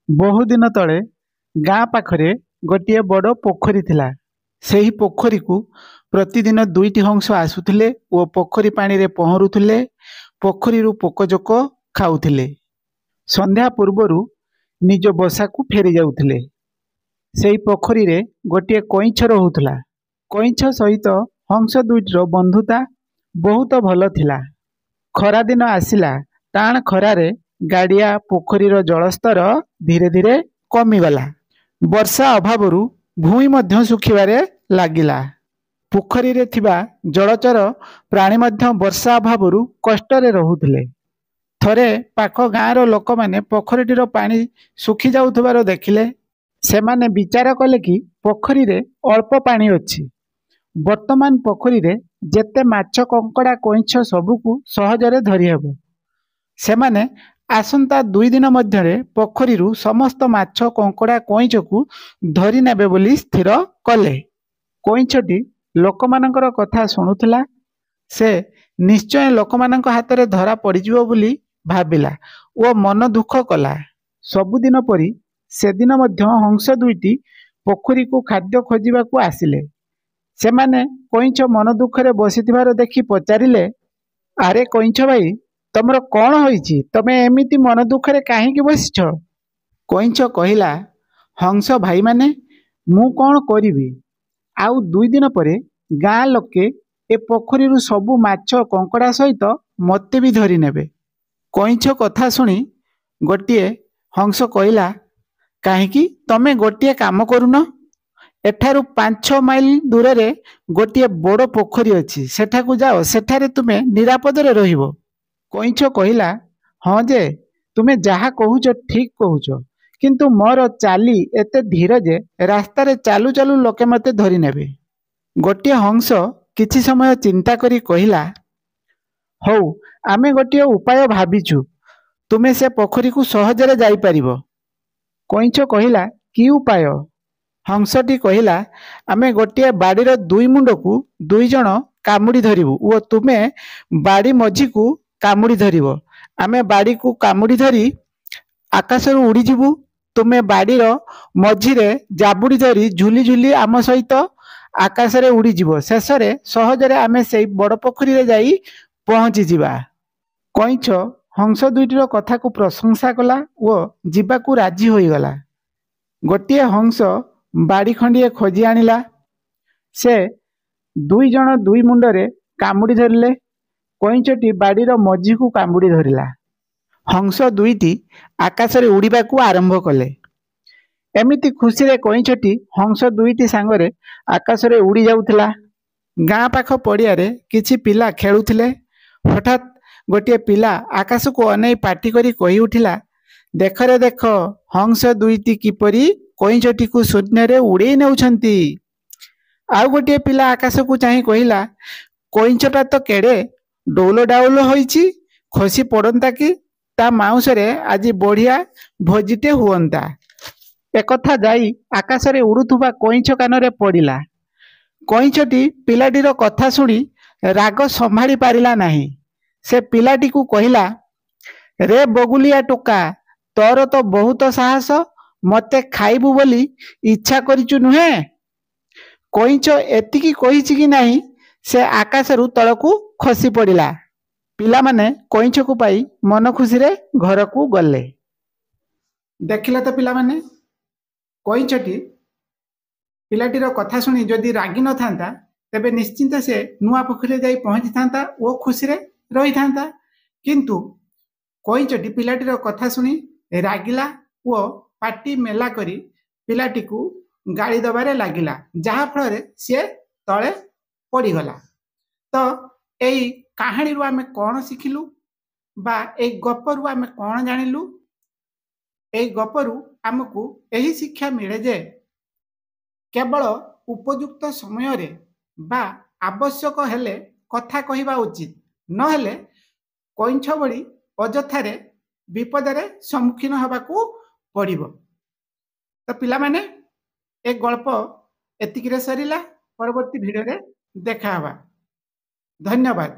बहुदिन तले गाँ पाखरे गोटे बड़ पोखरी थिला। ସେହି ପୋଖରୀକୁ ପ୍ରତିଦିନ ଦୁଇଟି ହଂସ ଆସୁଥିଲେ ଓ ପୋଖରୀ ପାଣିରେ ପହଁରୁଥିଲେ। ପୋଖରୀରୁ ପୋକଜୋକ ଖାଉଥିଲେ। ସନ୍ଧ୍ୟା ପୂର୍ବରୁ ନିଜ ବସାକୁ ଫେରି ଯାଉଥିଲେ। ସେହି ପୋଖରୀରେ ଗୋଟିଏ କଇଁଛ ରହୁଥିଲା। କଇଁଛ ସହିତ ହଂସ ଦୁଇଟିର ବନ୍ଧୁତା ବହୁତ ଭଲ ଥିଲା। ଖରାଦିନ ଆସିଲା। ଟାଣ ଖରାରେ ଗାଡ଼ିଆ ପୋଖରୀର ଜଳସ୍ତର ଧୀରେ ଧୀରେ କମିଗଲା। ବର୍ଷା ଅଭାବରୁ ଭୂଇଁ ମଧ୍ୟ ଶୁଖିବାରେ ଲାଗିଲା। ପୋଖରୀରେ ଥିବା ଜଳଚର ପ୍ରାଣୀ ମଧ୍ୟ ବର୍ଷା ଅଭାବରୁ କଷ୍ଟରେ ରହୁଥିଲେ। ଥରେ ପାଖ ଗାଁର ଲୋକମାନେ ପୋଖରୀଟିର ପାଣି ଶୁଖି ଯାଉଥିବାର ଦେଖିଲେ। ସେମାନେ ବିଚାର କଲେ କି ପୋଖରୀରେ ଅଳ୍ପ ପାଣି ଅଛି। ବର୍ତ୍ତମାନ ପୋଖରୀରେ ଯେତେ ମାଛ, କଙ୍କଡ଼ା, କଇଁଛ ସବୁକୁ ସହଜରେ ଧରିହେବ। ସେମାନେ ଆସନ୍ତା 2 ଦିନ ମଧ୍ୟରେ ପୋଖରୀରୁ ସମସ୍ତ ମାଛ, କଙ୍କଡ଼ା, କଇଁଛକୁ ଧରି ନେବେ ବୋଲି ସ୍ଥିର କଲେ। କଇଁଛଟି ଲୋକମାନଙ୍କର କଥା ଶୁଣୁଥିଲା। ସେ ନିଶ୍ଚୟ ଲୋକମାନଙ୍କ ହାତରେ ଧରା ପଡ଼ିଯିବ ବୋଲି ଭାବିଲା ଓ ମନ ଦୁଃଖ କଲା। ସବୁଦିନ ପରି ସେଦିନ ମଧ୍ୟ ହଂସ ଦୁଇଟି ପୋଖରୀକୁ ଖାଦ୍ୟ ଖୋଜିବାକୁ ଆସିଲେ। ସେମାନେ କଇଁଛ ମନ ଦୁଃଖରେ ବସିଥିବାର ଦେଖି ପଚାରିଲେ, ଆରେ କଇଁଛ ଭାଇ, ତମର କ'ଣ ହୋଇଛି? ତମେ ଏମିତି ମନ ଦୁଃଖରେ କାହିଁକି ବସିଛ? କଇଁଛ କହିଲା, ହଂସ ଭାଇମାନେ, ମୁଁ କ'ଣ କରିବି? ଆଉ 2 ଦିନ ପରେ ଗାଁ ଲୋକେ ଏ ପୋଖରୀରୁ ସବୁ ମାଛ, କଙ୍କଡ଼ା ସହିତ ମୋତେ ବି ଧରି ନେବେ। କଇଁଛ କଥା ଶୁଣି ଗୋଟିଏ ହଂସ କହିଲା, କାହିଁକି ତମେ ଗୋଟିଏ କାମ କରୁନ? ଏଠାରୁ 5-6 ମାଇଲ ଦୂରରେ ଗୋଟିଏ ବଡ଼ ପୋଖରୀ ଅଛି। ସେଠାକୁ ଯାଅ, ସେଠାରେ ତୁମେ ନିରାପଦରେ ରହିବ। କଇଁଛ କହିଲା, ହଁ ଯେ, ତୁମେ ଯାହା କହୁଛ ଠିକ୍ କହୁଛ, କିନ୍ତୁ ମୋର ଚାଲି ଏତେ ଧୀର ଯେ ରାସ୍ତାରେ ଚାଲୁ ଚାଲୁ ଲୋକେ ମୋତେ ଧରି ନେବେ। ଗୋଟିଏ ହଂସ କିଛି ସମୟ ଚିନ୍ତା କରି କହିଲା, ହଉ, ଆମେ ଗୋଟିଏ ଉପାୟ ଭାବିଛୁ। ତୁମେ ସେ ପୋଖରୀକୁ ସହଜରେ ଯାଇପାରିବ। କଇଁଛ କହିଲା, କି ଉପାୟ? ହଂସଟି କହିଲା, ଆମେ ଗୋଟିଏ ବାଡ଼ିର 2 ମୁଣ୍ଡକୁ 2 ଜଣ କାମୁଡ଼ି ଧରିବୁ ଓ ତୁମେ ବାଡ଼ି ମଝିକୁ କାମୁଡ଼ି ଧରିବ। ଆମେ ବାଡ଼ିକୁ କାମୁଡ଼ି ଧରି ଆକାଶରୁ ଉଡ଼ିଯିବୁ। ତୁମେ ବାଡ଼ିର ମଝିରେ ଜାବୁଡ଼ି ଧରି ଝୁଲି ଝୁଲି ଆମ ସହିତ ଆକାଶରେ ଉଡ଼ିଯିବ। ଶେଷରେ ସହଜରେ ଆମେ ସେଇ ବଡ଼ ପୋଖରୀରେ ଯାଇ ପହଞ୍ଚିଯିବା। କଇଁଛ ହଂସ ଦୁଇଟିର କଥାକୁ ପ୍ରଶଂସା କଲା ଓ ଯିବାକୁ ରାଜି ହୋଇଗଲା। ଗୋଟିଏ ହଂସ ବାଡ଼ି ଖଣ୍ଡିଏ ଖୋଜି ଆଣିଲା। ସେ 2 ଜଣ 2 ମୁଣ୍ଡରେ କାମୁଡ଼ି ଧରିଲେ। କଇଁଛଟି ବାଡ଼ିର ମଝିକୁ କାମୁଡ଼ି ଧରିଲା। ହଂସ ଦୁଇଟି ଆକାଶରେ ଉଡ଼ିବାକୁ ଆରମ୍ଭ କଲେ। ଏମିତି ଖୁସିରେ କଇଁଛଟି ହଂସ ଦୁଇଟି ସାଙ୍ଗରେ ଆକାଶରେ ଉଡ଼ି ଯାଉଥିଲା। ଗାଁ ପାଖ ପଡ଼ିଆରେ କିଛି ପିଲା ଖେଳୁଥିଲେ। ହଠାତ୍ ଗୋଟିଏ ପିଲା ଆକାଶକୁ ଅନେଇ ପାଟି କରି କହି ଉଠିଲା, ଦେଖରେ ଦେଖ, ହଂସ ଦୁଇଟି କିପରି କଇଁଛଟିକୁ ଶୂନ୍ୟରେ ଉଡ଼େଇ ନେଉଛନ୍ତି। ଆଉ ଗୋଟିଏ ପିଲା ଆକାଶକୁ ଚାହିଁ କହିଲା, କଇଁଛଟା ତ କେଡ଼େ ଡଉଲ ଡାଉଲ ହୋଇଛି, ଖସି ପଡ଼ନ୍ତା କି ତା ମାଉସରେ ଆଜି ବଢ଼ିଆ ଭୋଜିଟେ ହୁଅନ୍ତା। ଏକଥା ଯାଇ ଆକାଶରେ ଉଡ଼ୁଥିବା କଇଁଛ କାନରେ ପଡ଼ିଲା। କଇଁଛଟି ପିଲାଟିର କଥା ଶୁଣି ରାଗ ସମ୍ଭାଳି ପାରିଲା ନାହିଁ। ସେ ପିଲାଟିକୁ କହିଲା, ରେ ବଗୁଲିଆ ଟୋକା, ତୋର ତ ବହୁତ ସାହସ, ମୋତେ ଖାଇବୁ ବୋଲି ଇଚ୍ଛା କରିଛୁ ନୁହେଁ? କଇଁଛ ଏତିକି କହିଛି କି ନାହିଁ, ସେ ଆକାଶରୁ ତଳକୁ ଖସି ପଡ଼ିଲା। ପିଲାମାନେ କଇଁଛକୁ ପାଇ ମନ ଖୁସିରେ ଘରକୁ ଗଲେ। ଦେଖିଲେ ତ ପିଲାମାନେ, କଇଁଛଟି ପିଲାଟିର କଥା ଶୁଣି ଯଦି ରାଗି ନଥାନ୍ତା, ତେବେ ନିଶ୍ଚିନ୍ତ ସେ ନୂଆ ପୋଖରୀରେ ଯାଇ ପହଞ୍ଚିଥାନ୍ତା ଓ ଖୁସିରେ ରହିଥାନ୍ତା। କିନ୍ତୁ କଇଁଛଟି ପିଲାଟିର କଥା ଶୁଣି ରାଗିଲା ଓ ପାଟି ମେଲା କରି ପିଲାଟିକୁ ଗାଳି ଦେବାରେ ଲାଗିଲା, ଯାହାଫଳରେ ସିଏ ତଳେ ପଡ଼ିଗଲା। ତ ଏଇ କାହାଣୀରୁ ଆମେ କ'ଣ ଶିଖିଲୁ ବା ଏଇ ଗପରୁ ଆମେ କ'ଣ ଜାଣିଲୁ? ଏଇ ଗପରୁ ଆମକୁ ଏହି ଶିକ୍ଷା ମିଳେ ଯେ କେବଳ ଉପଯୁକ୍ତ ସମୟରେ ବା ଆବଶ୍ୟକ ହେଲେ କଥା କହିବା ଉଚିତ, ନହେଲେ କଇଁଛ ଭଳି ଅଯଥାରେ ବିପଦରେ ସମ୍ମୁଖୀନ ହେବାକୁ ପଡ଼ିବ। ତ ପିଲାମାନେ, ଏ ଗଳ୍ପ ଏତିକିରେ ସରିଲା। ପରବର୍ତ୍ତୀ ଭିଡ଼ିଓରେ ଦେଖା ହେବା। ଧନ୍ୟବାଦ।